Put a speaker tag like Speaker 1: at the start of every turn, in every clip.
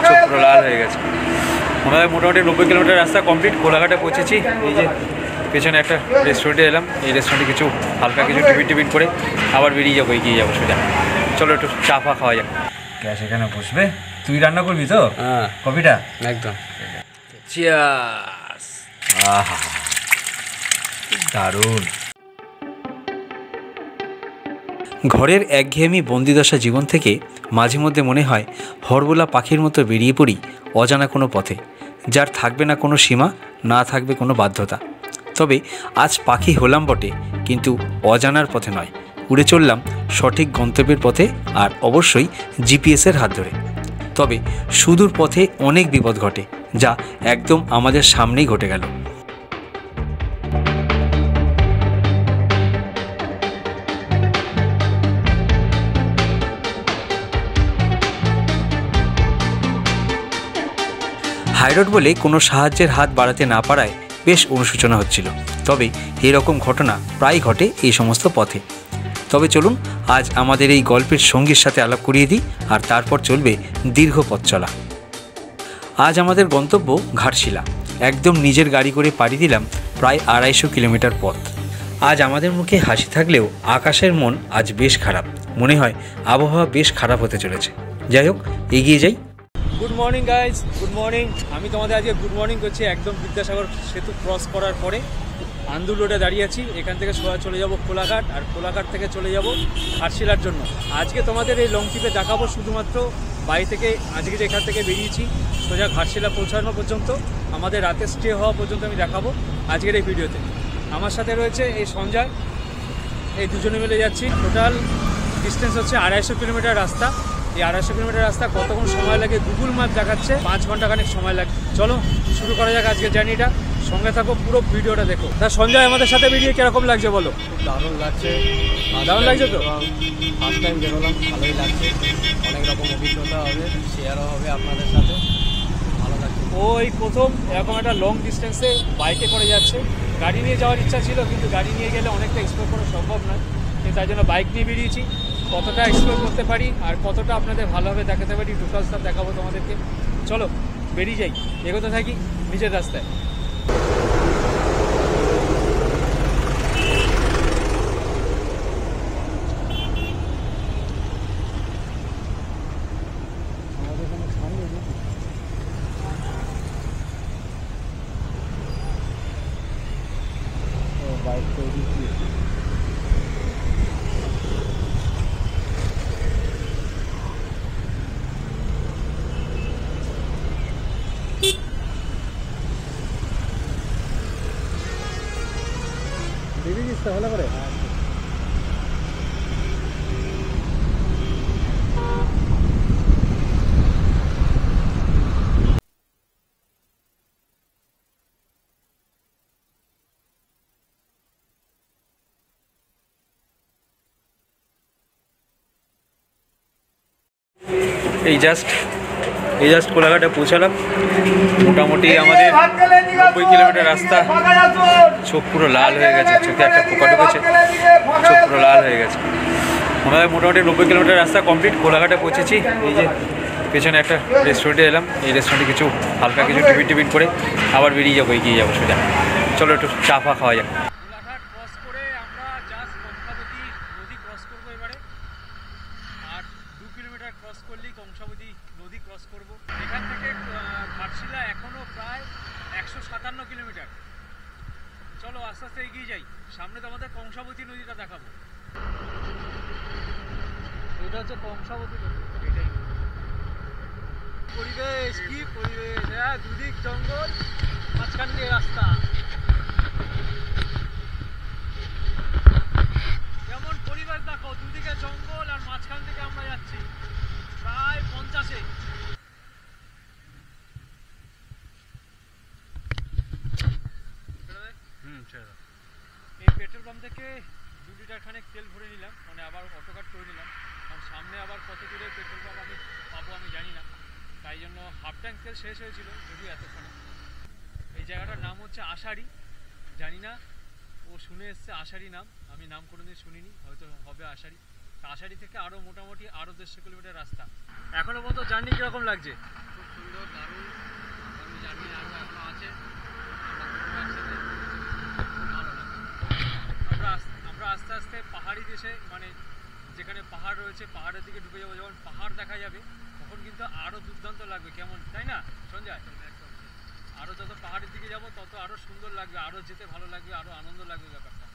Speaker 1: চোখ পুরো লাল হয়ে গেছে। আমাদের মোটামুটি 90 কিলোমিটার রাস্তা কমপ্লিট। কোলাঘাটে পৌঁছেছি। এই যে পেছনে একটা রেস্টুরেন্টে এলাম, এই রেস্টুরেন্টে কিছু হালকা কিছু টিফিন করে আবার বেরিয়ে যাবো, এগিয়ে যাবো সোজা। চলো একটু চা ফা খাওয়া যাক। গ্যাস এখানে বসবে, তুই রান্না করবি তো? হ্যাঁ, কফিটা একদম। চিয়ার্স। আহা, দারুণ। ঘরের একঘেয়েমি বন্দিদশা জীবন থেকে মাঝে মধ্যে মনে হয় হরবোলা পাখির মতো বেরিয়ে পড়ি অজানা কোনো পথে, যার থাকবে না কোনো সীমা, না থাকবে কোনো বাধ্যতা। তবে আজ পাখি হলাম বটে, কিন্তু অজানার পথে নয়, উড়ে চললাম সঠিক গন্তব্যের পথে, আর অবশ্যই জিপিএসের হাত ধরে। তবে সুদূর পথে অনেক বিপদ ঘটে, যা একদম আমাদের সামনেই ঘটে গেল। হাইরোড বলে কোনো সাহায্যের হাত বাড়াতে না পারায় বেশ অনুশোচনা হচ্ছিল। তবে এরকম ঘটনা প্রায় ঘটে এই সমস্ত পথে। তবে চলুন আজ আমাদের এই গল্পের সঙ্গীর সাথে আলাপ করিয়ে দিই, আর তারপর চলবে দীর্ঘ পথ চলা। আজ আমাদের গন্তব্য ঘাটশিলা। একদম নিজের গাড়ি করে পাড়ি দিলাম প্রায় 250 কিলোমিটার পথ। আজ আমাদের মুখে হাসি থাকলেও আকাশের মন আজ বেশ খারাপ। মনে হয় আবহাওয়া বেশ খারাপ হতে চলেছে। যাই হোক, এগিয়ে যাই। Good morning guys, good morning. আমি তোমাদের আজকে গুড মর্নিং করছি। একদম বিদ্যাসাগর সেতু ক্রস করার পরে আন্দুল রোডে দাঁড়িয়ে আছি। এখান থেকে সোজা চলে যাব কোলাঘাট, আর কোলাঘাট থেকে চলে যাব ঘাটশিলার জন্য। আজকে তোমাদের এই লং ট্রিপে দেখাবো শুধুমাত্র বাড়ি থেকে, আজকে যে এখান থেকে বেরিয়েছি সোজা ঘাটশিলা পৌঁছানো পর্যন্ত, আমাদের রাতে স্টে হওয়া পর্যন্ত আমি দেখাবো আজকের এই ভিডিওতে। আমার সাথে রয়েছে এই সঞ্জয়, এই দুজনে মিলে যাচ্ছি। টোটাল ডিস্টেন্স হচ্ছে 250 কিলোমিটার রাস্তা। এই 250 কিলোমিটার রাস্তা কতক্ষণ সময় লাগে গুগল ম্যাপ দেখাচ্ছে 5 ঘন্টা খানিক সময় লাগে। চলো শুরু করা যাক আজকের জার্নিটা। সঙ্গে থাকো, পুরো ভিডিওটা দেখো। তা সঞ্জয়, আমাদের সাথে বেরিয়ে কিরকম লাগছে বলো?
Speaker 2: খুব দারুণ লাগছে।
Speaker 1: দারুণ লাগছে তো?
Speaker 2: ফার্স্ট টাইম বেরোলাম, ভালোই লাগছে। অনেক রকম অভিজ্ঞতা হবে, শেয়ারও হবে আপনাদের সাথে, ভালো লাগছে।
Speaker 1: ওই প্রথম এরকম একটা লং ডিস্টেন্সে বাইকে করে যাচ্ছে। গাড়ি নিয়ে যাওয়ার ইচ্ছা ছিল, কিন্তু গাড়ি নিয়ে গেলে অনেকটা এক্সপ্লোর করা সম্ভব নয়, কিন্তু তাই জন্য বাইক নিয়ে বেরিয়েছি। কতটা এক্সপ্লোর করতে পারি আর কতটা আপনাদের ভালোভাবে দেখাতে পারি টোটাল সব দেখাবো তোমাদেরকে। চলো বেরিয়ে যাই, এগোতে থাকি নিজের রাস্তায়।
Speaker 2: বাইক তৈরি কি দেখেছিস তো ভালো করে?
Speaker 1: এই জাস্ট কোলাঘাটে পৌঁছালাম। মোটামুটি আমাদের 90 কিলোমিটার রাস্তা। চোখ পুরো লাল হয়ে গেছে, চোখে একটা পোকা ঢুকেছে, চোখ পুরো লাল হয়ে গেছে। আমাদের মোটামুটি 90 কিলোমিটার রাস্তা কমপ্লিট। কোলাঘাটে পৌঁছেছি। এই যে পেছনে একটা রেস্টুরেন্টে এলাম, এই রেস্টুরেন্টে কিছু হালকা কিছু টিফিন করে আবার বেরিয়ে যাবো, এগিয়ে যাবো সোজা। চলো একটু চা ফা খাওয়া যাক। কোলাঘাট ক্রস করে আমরা জাস্ট কংসাবতী নদী ক্রস করবো এবারে। আর 2 কিলোমিটার ক্রস করলেই কংসাবতী নদী ক্রস করব। এখান থেকে ঘাটশিলা এখনও প্রায় 157 কিলোমিটার। চলো আস্তে আস্তে এগিয়ে যাই। সামনে তো আমাদের কংসাবতী নদীটা দেখাবো। এটা হচ্ছে কংসাবতী নদী। এটাই পরিবেশ, কি পরিবেশ! হ্যাঁ, দুদিক জঙ্গল, মাঝখান দিয়ে রাস্তা। যেমন পরিবেশ দেখো, দুদিকে জঙ্গল আর মাঝখান থেকে আমরা যাচ্ছি প্রায় 50-এ। এই পেট্রোল পাম্প থেকে 2 লিটার খানেক তেল ভরে নিলাম, মানে আবার অটো কাট করে নিলাম, কারণ সামনে আবার কত দূরে পেট্রোল পাম্প আমি পাবো আমি জানি না। তাই জন্য হাফ ট্যাঙ্ক তেল শেষ হয়েছিল, যদিও এতক্ষণে। এই জায়গাটার নাম হচ্ছে আষাঢ়ি। জানি না, ও শুনে এসছে আষাঢ়ি নাম, আমি নাম কোনোদিন শুনিনি, হয়তো হবে আষাঢ়ি। আষাঢ়ি থেকে আরও মোটামুটি 150 কিলোমিটার রাস্তা। এখনো পর্যন্ত জার্নি কীরকম লাগছে?
Speaker 2: খুব দারুণ। আগামী জার্নি আরও এখনো আছে, আমরা একসাথে ভালো লাগে। আমরা আস্তে আস্তে পাহাড়ি দেশে, মানে যেখানে পাহাড় রয়েছে পাহাড়ের দিকে ঢুকে যাবো। যখন পাহাড় দেখা যাবে তখন কিন্তু আরও দুর্দান্ত লাগবে, কেমন তাই না সঞ্জয়? আরও যত পাহাড়ের দিকে যাব তত আরও সুন্দর লাগবে, আরও যেতে ভালো লাগবে, আরও আনন্দ লাগবে ব্যাপারটা।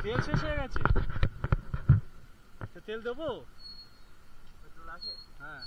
Speaker 2: তেল শেষ হয়ে গেছে, তেল দেবো? পেট্রোল আছে? হ্যাঁ।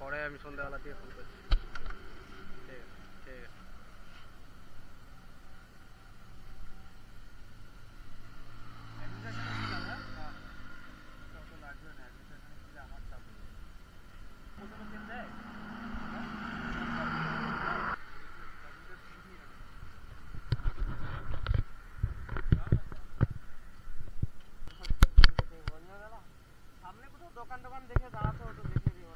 Speaker 2: পরে আমি সন্ধ্যাবেলা দিয়ে ফোন করছি। ঠিক আছে, ঠিক আছে। সামনে কোথাও দোকান টোকান দেখে দাঁড়াতে হতো, দেখে দিও।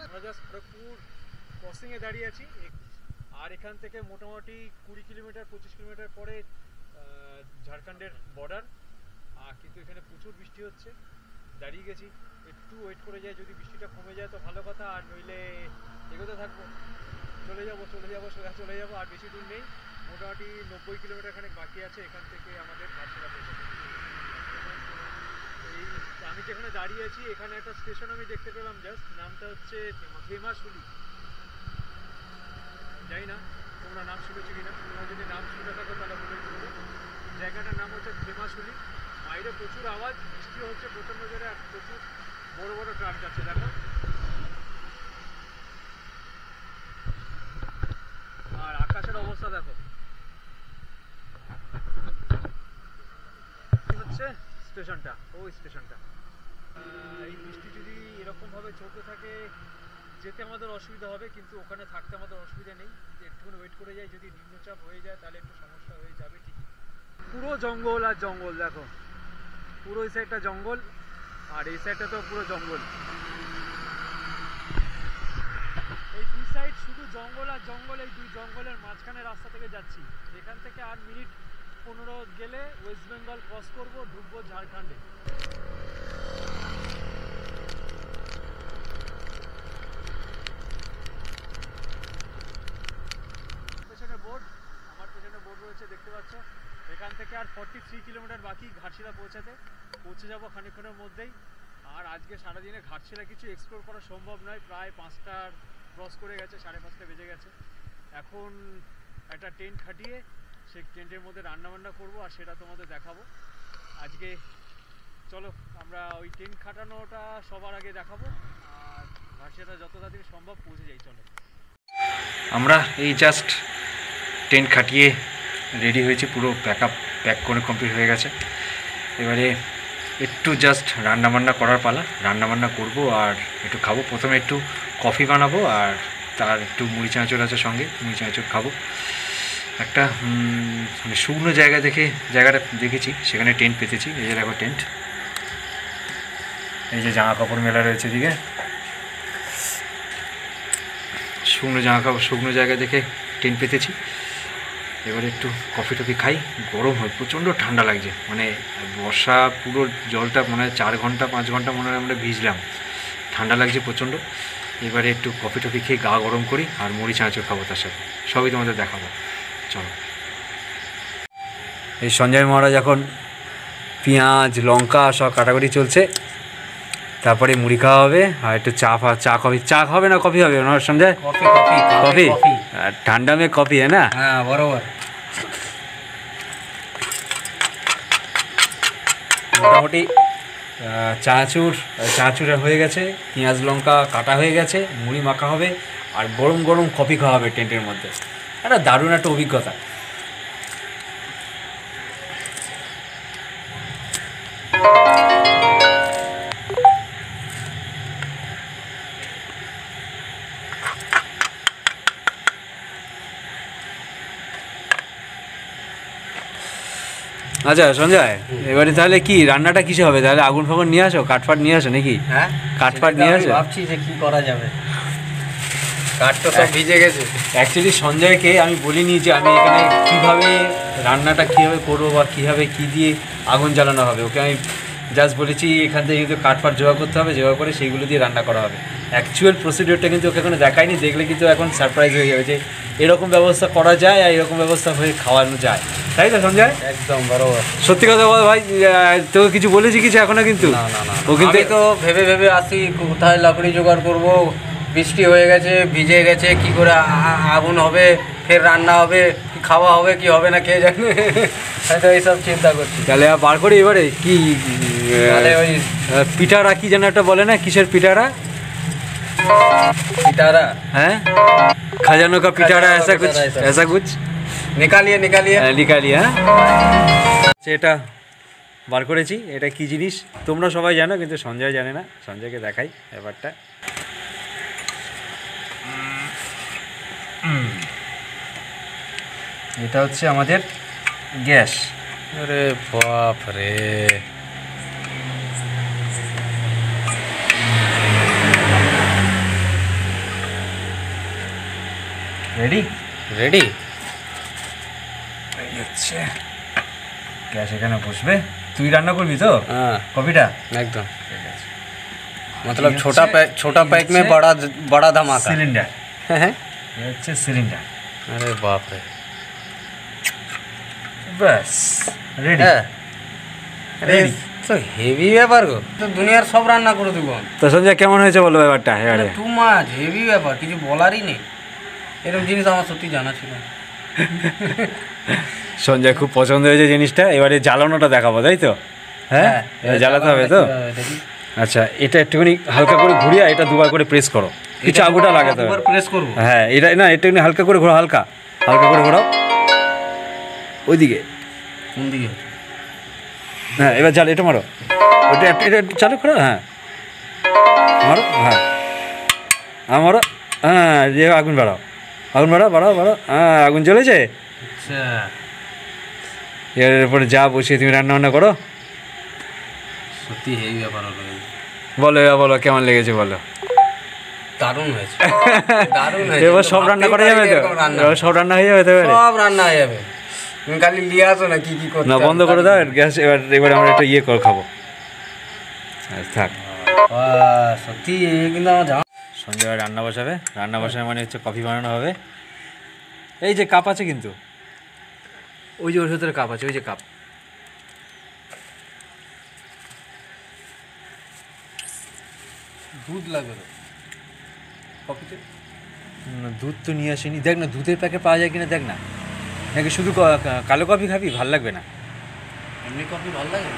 Speaker 2: আমরা জাস্ট খড়গপুর ক্রসিংয়ে দাঁড়িয়ে আছি, আর এখান থেকে মোটামুটি 20 কিলোমিটার 25 কিলোমিটার পরে ঝাড়খণ্ডের বর্ডার। কিন্তু এখানে প্রচুর বৃষ্টি হচ্ছে, দাঁড়িয়ে গেছি, একটু ওয়েট করে যাই, যদি বৃষ্টিটা কমে যায় তো ভালো কথা, আর নইলে এগোতে থাকবো। চলে যাবো সোজা চলে যাবো, আর বেশি দূর নেই, মোটামুটি 90 কিলোমিটার খানেক বাকি আছে এখান থেকে আমাদের ঘাটশিলা পৌঁছাতে। এই আমি যেখানে দাঁড়িয়ে আছি এখানে একটা স্টেশন আমি দেখতে পেলাম, জাস্ট নামটা হচ্ছে থেমাশুলি। জানি না তোমরা নাম শুনেছো কিনা, তোমরা যদি নাম শুনে থাকো তাহলে বলে দেবো। জায়গাটার নাম হচ্ছে থেমাশুলি। বাইরে প্রচুর আওয়াজ, বৃষ্টি হচ্ছে প্রচণ্ড জোরে, আর প্রচুর বড় বড় ট্রাক যাচ্ছে দেখো। আর আকাশের অবস্থা দেখো। হচ্ছে স্টেশনটা, ওই স্টেশনটা। এই বৃষ্টি যদি এরকমভাবে চলতে থাকে যেতে আমাদের অসুবিধা হবে, কিন্তু ওখানে থাকতে আমাদের অসুবিধা নেই। একটুখানি ওয়েট করে যাই, যদি নিম্নচাপ হয়ে যায় তাহলে একটু সমস্যা হয়ে যাবে ঠিকই। পুরো জঙ্গল আর জঙ্গল দেখো, পুরো এই সাইডটা জঙ্গল আর এই সাইডটা তো পুরো জঙ্গল। এই দুই সাইড শুধু জঙ্গল আর জঙ্গল, এই দুই জঙ্গলের মাঝখানে রাস্তা থেকে যাচ্ছি। এখান থেকে আর মিনিট 15 গেলে ওয়েস্ট বেঙ্গল ক্রস করবো, ঢুকবো ঝাড়খণ্ডে। পেছনে বোর্ড, আমার পেছনে বোর্ড রয়েছে দেখতে পাচ্ছ। এখান থেকে আর 43 কিলোমিটার বাকি ঘাটশিলা পৌঁছে যাবো খানিকক্ষণের মধ্যেই। আর আজকে সারাদিনে ঘাটশিলা কিছু এক্সপ্লোর করা সম্ভব নয়, প্রায় 5টার ক্রস করে গেছে, 5:30 বেজে গেছে। এখন একটা টেন্ট খাটিয়ে সেই টেন্টের মধ্যে রান্নাবান্না করবো, আর সেটা তোমাদের দেখাবো আজকে। চলো আমরা ওই টেন্ট খাটানোটা সবার আগে দেখাবো, আর ঘাটশিলা যত তাড়াতাড়ি সম্ভব পৌঁছে যাই। চলো,
Speaker 1: আমরা এই জাস্ট টেন্ট খাটিয়ে রেডি হয়েছি, পুরো প্যাক করে কমপ্লিট হয়ে গেছে। এবারে একটু জাস্ট রান্নাবান্না করার পালা, রান্নাবান্না করব আর একটু খাবো। প্রথমে একটু কফি বানাবো, আর তার একটু মুড়ি চানাচুর আছে সঙ্গে, মুড়ি চানাচুর খাবো। একটা মানে শুকনো জায়গা দেখে জায়গাটা দেখেছি, সেখানে টেন্ট পেতেছি। এই যে দেখো টেন্ট, এই যে জামা কাপড় মেলা রয়েছে এদিকে, শুকনো জায়গা দেখে টেন্ট পেতেছি। এবারে একটু কফি টফি খাই, গরম হয়, প্রচণ্ড ঠান্ডা লাগছে। মানে বর্ষা পুরো জলটা মনে হয় 4 ঘন্টা 5 ঘন্টা মনে হয় আমরা ভিজলাম, ঠান্ডা লাগছে প্রচণ্ড। এবারে একটু কফি টফি খেয়ে গা গরম করি আর মুড়ি চানাচুর খাবো তার সাথে, সবই তোমাদের দেখাবো। চলো। এই সঞ্জয় মহারাজ এখন পেঁয়াজ লঙ্কা সব কাটাকুটি চলছে, তারপরে মুড়ি খাওয়া হবে আর একটু চা হবে না কফি হবে না সঞ্জয়? কফি আর ঠান্ডা মে কফি হ্যাঁ না?
Speaker 3: হ্যাঁ বরাবর।
Speaker 1: মোটামুটি চানাচুর হয়ে গেছে, পেঁয়াজ লঙ্কা কাটা হয়ে গেছে, মুড়ি মাখা হবে আর গরম গরম কফি খাওয়া হবে টেন্টের মধ্যে। একটা দারুণ একটা অভিজ্ঞতা। আচ্ছা সঞ্জয়, এবারে তাহলে কি রান্নাটা কিসে হবে? তাহলে আগুন ফাগুন নিয়ে আসো, কাঠফাট নিয়ে আসো নাকি?
Speaker 3: হ্যাঁ,
Speaker 1: কাঠফাট নিয়ে আসো।
Speaker 3: ভাবছি যে কি করা যাবে, কাঠ তো সব ভিজে গেছে।
Speaker 1: অ্যাকচুয়ালি সঞ্জয়কে আমি বলিনি যে আমি এখানে কীভাবে রান্নাটা কীভাবে করবো বা কীভাবে কী দিয়ে আগুন জ্বালানো হবে। ওকে আমি জাস্ট বলেছি এখান থেকে কিন্তু কাঠফাট জোগাড় করতে হবে, জোগাড় করে সেইগুলো দিয়ে রান্না করা হবে। অ্যাকচুয়াল প্রসিডিওরটা কিন্তু ওকে এখনো দেখায়নি, দেখলে কিন্তু এখন সারপ্রাইজ হয়ে যাবে যে এরকম ব্যবস্থা করা যায় আর এরকম ব্যবস্থা হয়ে খাওয়ানো যায়, তাই তো সঞ্জয়?
Speaker 3: একদম বরাবর।
Speaker 1: সত্যি কথা বল ভাই, তোকে কিছু বলেছি কিছু এখনো? কিন্তু
Speaker 3: না না না,
Speaker 1: ও কিন্তু
Speaker 3: আমি তো ভেবে আসি কোথায় লাকড়ি জোগাড় করব, বৃষ্টি হয়ে গেছে, ভিজে গেছে, কি করে আগুন হবে, ফের রান্না হবে, কি খাওয়া হবে কি হবে না কে জানে। হয়তো এইসব চিন্তা করছি।
Speaker 1: তাহলে বার করি এবারে কি
Speaker 3: তাহলে ওই
Speaker 1: পিঠারা কি যেন একটা বলে না, কিসের পিঠারা?
Speaker 3: পিঠারা,
Speaker 1: হ্যাঁ, खजानों का पिटारा ऐसा कुछ
Speaker 3: নিকালিয়ে
Speaker 1: নিকালিয়ে। হ্যাঁ, এটা বার করেছি। এটা কি জিনিস তোমরা সবাই জানো, কিন্তু সঞ্জয় জানে না। সঞ্জয়কে দেখাই ব্যাপারটা। এটা হচ্ছে আমাদের গ্যাস।
Speaker 3: আরে বাপ রে,
Speaker 1: রেডি
Speaker 3: রেডি
Speaker 1: হচ্ছে গ্যাস। এখানে বসবে। তুই রান্না করবি তো?
Speaker 3: হ্যাঁ
Speaker 1: কফিটা
Speaker 3: একদম, मतलब छोटा पैक में बड़ा धमाका।
Speaker 1: সিলিন্ডার,
Speaker 3: হ্যাঁ
Speaker 1: এটা হচ্ছে সিলিন্ডার।
Speaker 3: আরে বাপ রে,
Speaker 1: ব্যাস রেডি।
Speaker 3: আরে তো হেভি ব্যাপার গো, তো দুনিয়ার সব রান্না করে দেবো।
Speaker 1: তো সঞ্জয় কেমন হয়েছে বলো ব্যাপারটা? এবারে
Speaker 3: টু মাছ হেভি ব্যাপার, কিছু বলারই নেই। এরকম জিনিস আমার সত্যি জানা ছিল না।
Speaker 1: সঞ্জয় খুব পছন্দ হয়েছে জিনিসটা। এবারে জ্বালানোটা দেখাবো, তাই তো? হ্যাঁ, জ্বালাতে হবে তো। আচ্ছা, এটা একটুখানি হালকা করে ঘুরিয়ে এটা দুবার করে প্রেস করো, কিছু আগুটা লাগাতে হবে।
Speaker 3: প্রেস করবো?
Speaker 1: হ্যাঁ, এটা না, একটুখানি হালকা করে ঘোরাও, হালকা করে ঘোরাও ওইদিকে।
Speaker 3: কোন দিকে?
Speaker 1: হ্যাঁ, এবার জাল এটা মারো, ওটা এটা চালু করো। হ্যাঁ মারো, হ্যাঁ মারো, হ্যাঁ যে আগুন বাড়াও, বাড়াও। হ্যাঁ, আগুন জ্বলেছে।
Speaker 3: আচ্ছা,
Speaker 1: এরপরে যা বসিয়ে তুমি রান্না করো।
Speaker 3: সত্যি হেভি ব্যাপার হলো।
Speaker 1: বলো কেমন লেগেছে বলো।
Speaker 3: দারুণ হয়েছে, দারুণ হয়েছে।
Speaker 1: এবার সব রান্না করা যাবে তো? এবার সব রান্না হয়ে যাবে তো?
Speaker 3: সব রান্না হয়ে যাবে, তুমি খালি নিয়ে আসো না কি কি করতে।
Speaker 1: না, বন্ধ করে দাও গ্যাস। এবার আমরা একটা করে খাবো। থাক,
Speaker 3: সত্যি কিন্তু আমার জামা।
Speaker 1: সন্ধ্যাবেলা রান্না বসাবে। রান্না বসাবে মানে হচ্ছে কফি বানানো হবে। এই যে কাপ আছে, কিন্তু ওই যে ওর ভেতরে কাপ আছে, ওই যে কাপ।
Speaker 3: দুধ লাগবে তো কফিতে?
Speaker 1: দুধ তো নিয়ে আসেনি। দেখ না দুধের প্যাকেট পাওয়া যায় কিনা দেখ না, নাকি শুধু কালো কফি খাবি? ভাল লাগবে না।
Speaker 3: এমনি কফি ভালো লাগে?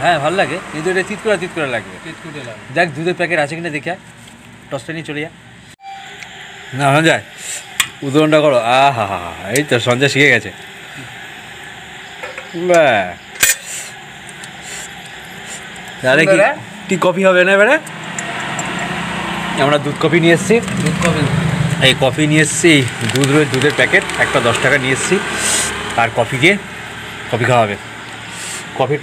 Speaker 1: হ্যাঁ ভাল লাগে, কিন্তু এটা তিত করে লাগবে।
Speaker 3: তিতকুটে লাগে।
Speaker 1: দেখ দুধের প্যাকেট আছে কিনা দেখে টসটা নিয়ে চলে যা। না সঞ্জয়, উদাহরণটা করো। হা হা, এই তো সঞ্জয় শিখে গেছে। তাহলে কি কফি হবে না এবারে? আমরা দুধ কফি নিয়ে এসেছি।
Speaker 3: দুধ কফি?
Speaker 1: এই কফি নিয়ে এসেছি, দুধের প্যাকেট একটা 10 টাকা নিয়ে এসেছি। আর কফি খাওয়া হবে। কফির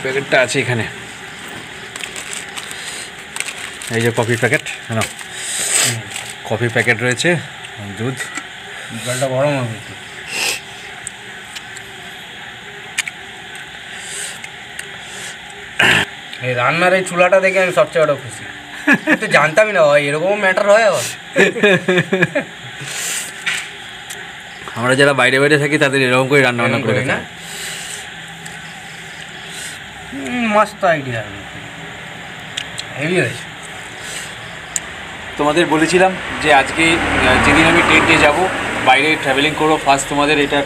Speaker 1: প্যাকেটটা আছে এখানে। এই যে কফির প্যাকেট, হ্যাঁ কফির প্যাকেট রয়েছে, দুধ।
Speaker 3: জলটা গরম হবে। এই রান্নার এই চুলাটা দেখে আমি সবচেয়ে বড় খুশি। তো জানতামই না ভাই এরকম ম্যাটার হয় আবার।
Speaker 1: আমরা যারা বাইরে বাইরে থাকি তাদের এরকম করে রান্না বান্না করে
Speaker 3: না
Speaker 1: না।
Speaker 3: মস্ত আইডিয়া, হেভি হয়েছে।
Speaker 1: তোমাদের বলেছিলাম যে আজকে যেদিন আমি ট্রেন যাব বাইরে ট্রাভেলিং করবো, ফার্স্ট তোমাদের এটার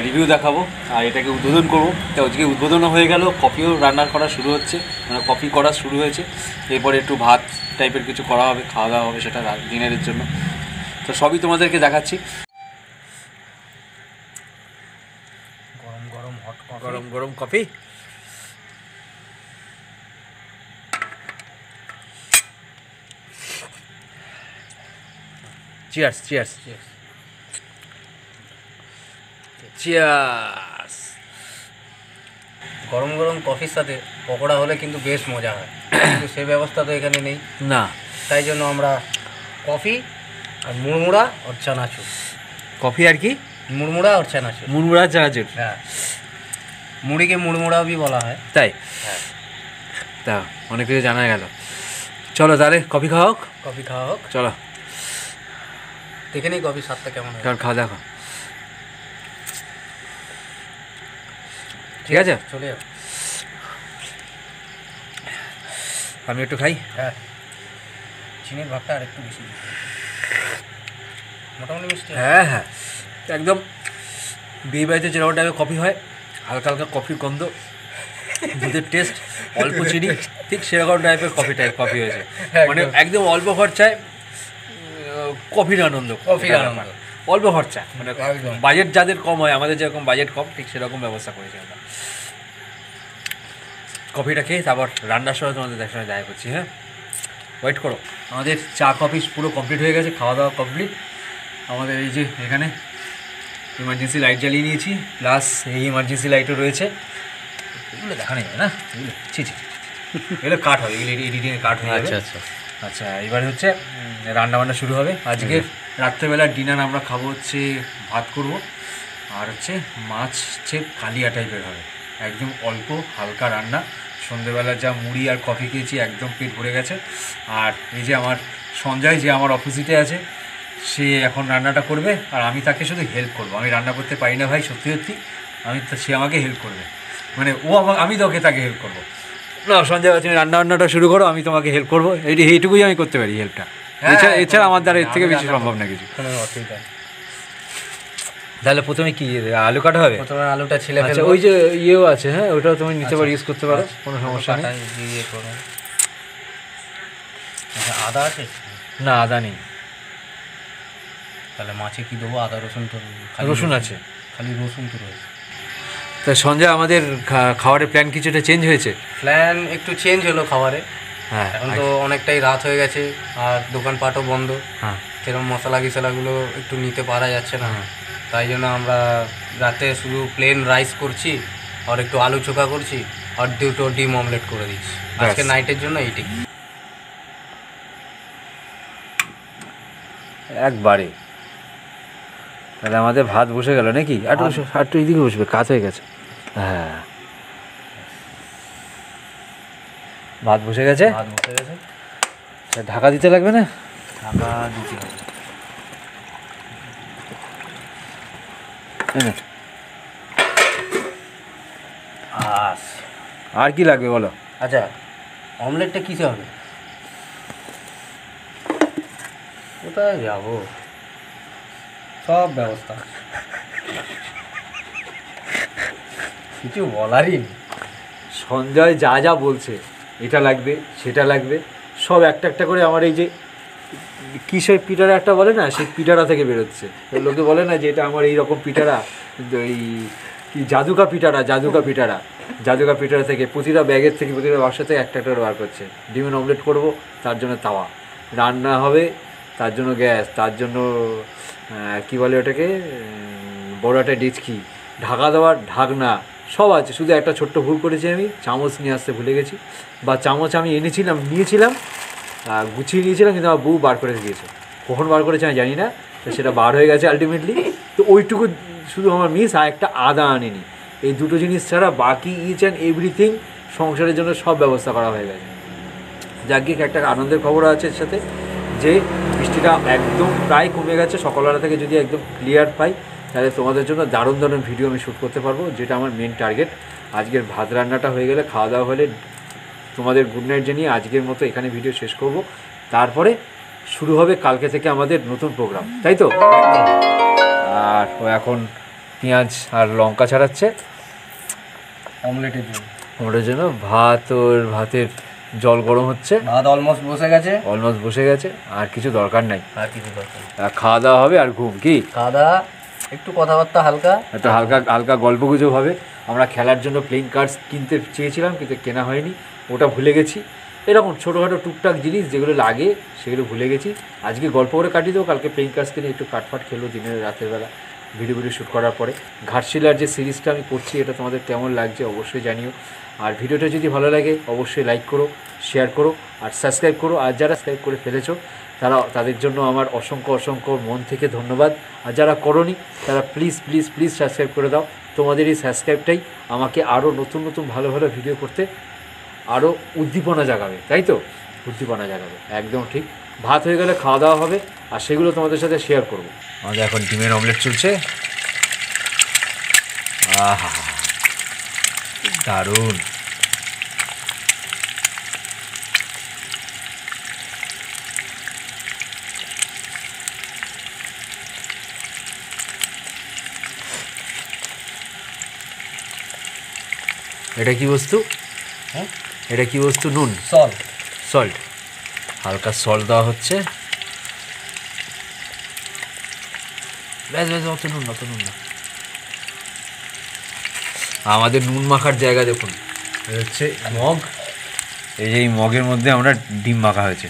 Speaker 1: রিভিউ দেখাবো আর এটাকে উদ্বোধন করবো। তো আজকে উদ্বোধনও হয়ে গেল, কফিও রান্না করা শুরু হচ্ছে, মানে কফি করা শুরু হয়েছে। এরপরে একটু ভাত টাইপের কিছু করা হবে, খাওয়া দাওয়া হবে সেটা ডিনারের জন্য। তো সবই তোমাদেরকে দেখাচ্ছি।
Speaker 3: গরম গরম হট কফি,
Speaker 1: গরম গরম কফি। Cheers cheers cheers.
Speaker 3: গরম গরম কফির সাথে পকোড়া হলে কিন্তু বেশ মজা হয়, কিন্তু সে ব্যবস্থা তো এখানে নেই।
Speaker 1: না,
Speaker 3: তাই জন্য আমরা কফি আর মুড়মুড়া আর চানাচুর।
Speaker 1: কফি আর কি?
Speaker 3: মুড়মুড়া আর চানাচুর।
Speaker 1: মুড়মুড়া চানাচুর।
Speaker 3: হ্যাঁ, মুড়িকে মুড়মুড়াও বি বলা হয়।
Speaker 1: তাই?
Speaker 3: হ্যাঁ,
Speaker 1: তা অনেক কিছু জানা গেল। চলো তাহলে কফি খাওয়া হোক।
Speaker 3: কফি খাওয়া হোক।
Speaker 1: চলো
Speaker 3: দেখে নিই কফির স্বাদটা কেমন হয়।
Speaker 1: কারণ খাওয়া দেখো, ঠিক আছে?
Speaker 3: চলে যাও।
Speaker 1: আমি একটু খাই।
Speaker 3: হ্যাঁ, চিনির ভাগটা আর একটু বেশি দিতে হবে। মোটামুটি মিষ্টি।
Speaker 1: হ্যাঁ হ্যাঁ, একদম বিয়ে বাড়িতে যেরকম টাইপের কফি হয়, হালকা হালকা কফির গন্ধ, দুধের টেস্ট, অল্প চিনি, ঠিক সেরকম টাইপের কফি হয়েছে। মানে একদম অল্প খরচায় কফির আনন্দ, অল্প খরচা, মানে বাজেট যাদের কম হয়, আমাদের যেরকম বাজেট কম, ঠিক সেরকম ব্যবস্থা করেছে আমরা। কফিটা খেয়ে তারপর রান্নার সময় তোমাদের দেখার সময় দেখা করছি। হ্যাঁ, ওয়েট করো। আমাদের চা কফি পুরো কমপ্লিট হয়ে গেছে, খাওয়া দাওয়া কমপ্লিট। আমাদের এই যে এখানে ইমার্জেন্সি লাইট জ্বালিয়ে নিয়েছি, প্লাস এই ইমার্জেন্সি লাইটও রয়েছে। এগুলো দেখা নেই না, এগুলো ছি ছি, এগুলো কাট হবে, এগুলো এডিটিংয়ে কাট হয়ে যাবে।
Speaker 3: আচ্ছা,
Speaker 1: আচ্ছা, এবারে হচ্ছে রান্নাবান্না শুরু হবে। আজকে রাত্রেবেলার ডিনার আমরা খাবো হচ্ছে ভাত করব, আর হচ্ছে মাছ হচ্ছে কালিয়া টাইপের হবে, একদম অল্প হালকা রান্না। সন্ধ্যেবেলা যা মুড়ি আর কফি খেয়েছি, একদম পেট ভরে গেছে। আর এই যে আমার সঞ্জয়, যে আমার অপোজিটে আছে, সে এখন রান্নাটা করবে আর আমি তাকে শুধু হেল্প করবো। আমি রান্না করতে পারি না ভাই, সত্যি সত্যি। সে আমাকে হেল্প করবে, মানে আমি তাকে হেল্প করবো। না সঞ্জয়, তুমি রান্নাবান্নাটা শুরু করো, আমি তোমাকে হেল্প করবো। এইটুকুই আমি করতে পারি হেল্পটা, এছাড়া আমার দ্বারা এর থেকে বেশি সম্ভব না কিছু।
Speaker 3: কোনো অসুবিধা নেই।
Speaker 1: তাহলে প্রথমে কি আলু কাটা হবে?
Speaker 3: প্রথমে আলুটা ছিলে
Speaker 1: আচ্ছা,
Speaker 3: ফেলবো।
Speaker 1: ওই যে ইয়েও আছে, হ্যাঁ ওটাও তুমি নিতে পারো, ইউজ করতে পারো, কোনো সমস্যা নেই।
Speaker 3: ইয়ে করো। আচ্ছা, আদা আছে?
Speaker 1: না, আদা নেই।
Speaker 3: তাহলে মাছে কি দেবো? আদা রসুন তো
Speaker 1: রসুন আছে,
Speaker 3: খালি রসুন তো রয়েছে।
Speaker 1: তা সঞ্জয়, আমাদের খাবারের প্ল্যান কিছুটা চেঞ্জ হয়েছে।
Speaker 3: প্ল্যান একটু চেঞ্জ হলো খাবারে।
Speaker 1: হ্যাঁ,
Speaker 3: এখন তো অনেকটাই রাত হয়ে গেছে আর দোকানপাটও বন্ধ।
Speaker 1: হ্যাঁ,
Speaker 3: সেরকম মশলা গিশলাগুলো একটু নিতে পারা যাচ্ছে না, তাই জন্য আমরা রাতে শুধু প্লেন রাইস করছি আর একটু আলু চোখা করছি আর দুটো ডিম অমলেট করে দিচ্ছি আজকে নাইটের জন্য। এইটাই
Speaker 1: একবারে। তাহলে আমাদের ভাত বসে গেল নাকি? একটু এদিকে বসবে, কাজ হয়ে গেছে। হ্যাঁ, ভাত বসে গেছে।
Speaker 3: ভাত বসে গেছে,
Speaker 1: ঢাকা দিতে লাগবে না?
Speaker 3: ঢাকা দিতে হবে।
Speaker 1: আর কি লাগবে বলো?
Speaker 3: আচ্ছা, অমলেটটা কিসে হবে? কোথায় যাবো, সব ব্যবস্থা, কিছু বলারই নেই।
Speaker 1: সঞ্জয় যা যা বলছে, এটা লাগবে সেটা লাগবে, সব একটা একটা করে আমার এই যে কিসের পিটারা একটা বলে না, সেই পিটারা থেকে বেরোচ্ছে। লোকে বলে না যে এটা আমার এইরকম পিটারা, এই কি জাদুকা পিটারা থেকে প্রতিটা ব্যাগের থেকে, প্রতিটা বাক্স থেকে একটা একটা করে বার করছে। ডিমের অমলেট করবো, তার জন্য তাওয়া, রান্না হবে তার জন্য গ্যাস, তার জন্য কী বলে ওটাকে, বড় একটা ডিচকি, ঢাকা দেওয়ার ঢাকনা, সব আছে। শুধু একটা ছোট্ট ভুল করেছি, আমি চামচ নিয়ে আসতে ভুলে গেছি, বা চামচ আমি নিয়েছিলাম গুছিয়ে নিয়েছিলাম, কিন্তু আমার বউ বার করে দিয়েছে। কখন বার করেছে আমি জানি না, তো সেটা বার হয়ে গেছে আলটিমেটলি। তো ওইটুকু শুধু আমার মিস, আর একটা আদা আনেনি। এই দুটো জিনিস ছাড়া বাকি ইচ অ্যান্ড এভরিথিং সংসারের জন্য সব ব্যবস্থা করা হয়ে গেছে। যাকে একটা আনন্দের খবর আছে এর সাথে, যে বৃষ্টিটা একদম প্রায় কমে গেছে। সকালবেলা থেকে যদি একদম ক্লিয়ার পাই তাহলে তোমাদের জন্য দারুণ দারুণ ভিডিও আমি শ্যুট করতে পারবো, যেটা আমার মেন টার্গেট। আজকের ভাত রান্নাটা হয়ে গেলে, খাওয়া দাওয়া হলে তোমাদের গুড নাইট জানিয়ে আজকের মতো এখানে ভিডিও শেষ করব। তারপরে শুরু হবে কালকে থেকে আমাদের নতুন প্রোগ্রাম, তাই তো? আর ও এখন পেঁয়াজ আর লঙ্কা ছাড়াচ্ছে
Speaker 3: অমলেটের জন্য।
Speaker 1: ওটার জন্য ভাতের জল গরম হচ্ছে,
Speaker 3: ভাত অলমোস্ট বসে গেছে,
Speaker 1: আর কিছু দরকার নাই,
Speaker 3: আর কিছু দরকার নেই।
Speaker 1: খাওয়া দাওয়া হবে আর ঘুম। কি
Speaker 3: খাওয়া দাওয়া, একটু কথাবার্তা হালকা,
Speaker 1: একটা হালকা গল্পগুজব হবে। আমরা খেলার জন্য প্লেইং কার্ডস কিনতে চেয়েছিলাম কিন্তু কেনা হয়নি, ওটা ভুলে গেছি। এরকম ছোটোখাটো টুকটাক জিনিস যেগুলো লাগে সেগুলো ভুলে গেছি। আজকে গল্প করে কাটিয়ে দেবো, কালকে প্লেইং কার্ডস কিনে একটু কাটফাট খেলো দিনের রাতের বেলা ভিডিও শ্যুট করার পরে। ঘাটশিলার যে সিরিজটা আমি করছি এটা তোমাদের কেমন লাগছে অবশ্যই জানিও। আর ভিডিওটা যদি ভালো লাগে অবশ্যই লাইক করো, শেয়ার করো আর সাবস্ক্রাইব করো। আর যারা সাবস্ক্রাইব করে ফেলেছো তাদের জন্য আমার অসংখ্য মন থেকে ধন্যবাদ। আর যারা করোনি তারা প্লিজ সাবস্ক্রাইব করে দাও। তোমাদের এই সাবস্ক্রাইবটাই আমাকে আরও নতুন ভালো ভিডিও করতে আরও উদ্দীপনা জাগাবে, তাই তো? উদ্দীপনা জাগাবে, একদম ঠিক। ভাত হয়ে গেলে খাওয়া দাওয়া হবে আর সেগুলো তোমাদের সাথে শেয়ার করব। আমাদের এখন ডিমের অমলেট চলছে, আহা দারুণ। এটা কি বস্তু?
Speaker 3: হ্যাঁ,
Speaker 1: এটা কি বস্তু? নুন, সল্ট। হালকা সল্ট দেওয়া হচ্ছে। ব্যাস অত নুন না। আমাদের নুন মাখার জায়গা দেখুন, এই হচ্ছে মগ। এই যে এই মগের মধ্যে আমরা ডিম মাখা হয়েছে।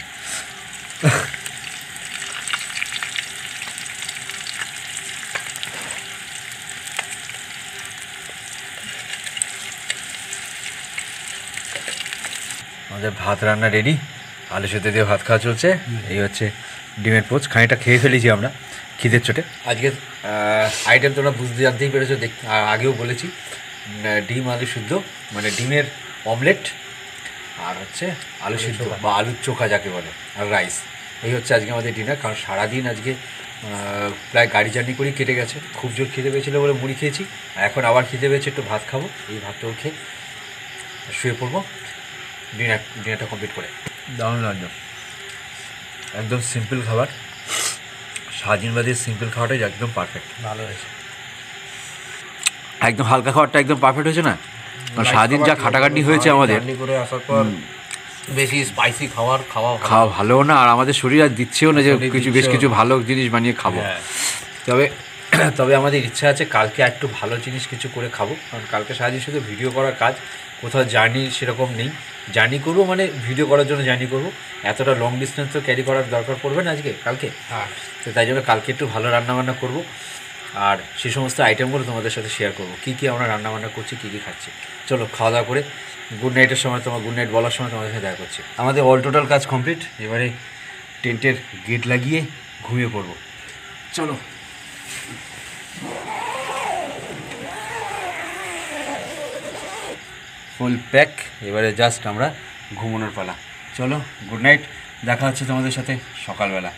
Speaker 1: আমাদের ভাত রান্না রেডি, আলু সেদ্ধ দিয়ে ভাত খাওয়া চলছে। এই হচ্ছে ডিমের পোচ, খানিকটা খেয়ে ফেলেছি আমরা খিদের চোটে। আজকের আইটেম তোমরা জানতেই পেরেছো, আগেও বলেছি, ডিম আলু সিদ্ধ, মানে ডিমের অমলেট, আর হচ্ছে আলু সিদ্ধ বা আলুর চোখা যাকে বলে, আর রাইস। এই হচ্ছে আজকে আমাদের ডিনার। কারণ সারাদিন আজকে প্রায় গাড়ি জার্নি করেই কেটে গেছে। খুব জোর খিদে পেয়েছিলো বলে মুড়ি খেয়েছি, আর এখন আবার খিদে পেয়েছে, একটু ভাত খাবো। এই ভাতটাও খেয়ে শুয়ে পড়বো ডিনারটা কমপ্লিট করে। দারুণ লাগলো, একদম সিম্পল খাবার। স্বাধীনবাদীর সিম্পল খাবারটাই একদম পারফেক্ট,
Speaker 3: ভালো হয়েছে।
Speaker 1: একদম হালকা খাবারটা একদম পারফেক্ট হয়েছে না? কারণ সারাদিন যা খাটাখাটনি হয়েছে আমাদের,
Speaker 3: করে আসার পর বেশি স্পাইসি খাওয়া
Speaker 1: ভালো না, আর আমাদের শরীর আর দিচ্ছেও না যে বেশ কিছু ভালো জিনিস বানিয়ে খাবো। তবে আমাদের ইচ্ছা আছে কালকে একটু ভালো জিনিস কিছু করে খাবো। কারণ কালকে সারাদিন শুধু ভিডিও করার কাজ, কোথাও জার্নি সেরকম নেই। জার্নি করবো মানে ভিডিও করার জন্য জার্নি করবো, এতটা লং ডিস্টেন্স তো ক্যারি করার দরকার পড়বে না কালকে। তো তাই জন্য কালকে একটু ভালো রান্নাবান্না করবো, আর সেই সমস্ত আইটেমগুলো তোমাদের সাথে শেয়ার করবো, কী আমরা রান্নাবান্না করছি, কী খাচ্ছি। চলো খাওয়া দাওয়া করে গুড নাইটের সময়, গুড নাইট বলার সময় তোমাদের সাথে দেখা করছি। আমাদের অল টোটাল কাজ কমপ্লিট, এবারে টেন্টের গেট লাগিয়ে ঘুমিয়ে পড়বো। চলো, ফুল প্যাক, এবারে জাস্ট আমরা ঘুমানোর পালা। চলো গুড নাইট, দেখা হচ্ছে তোমাদের সাথে সকালবেলা।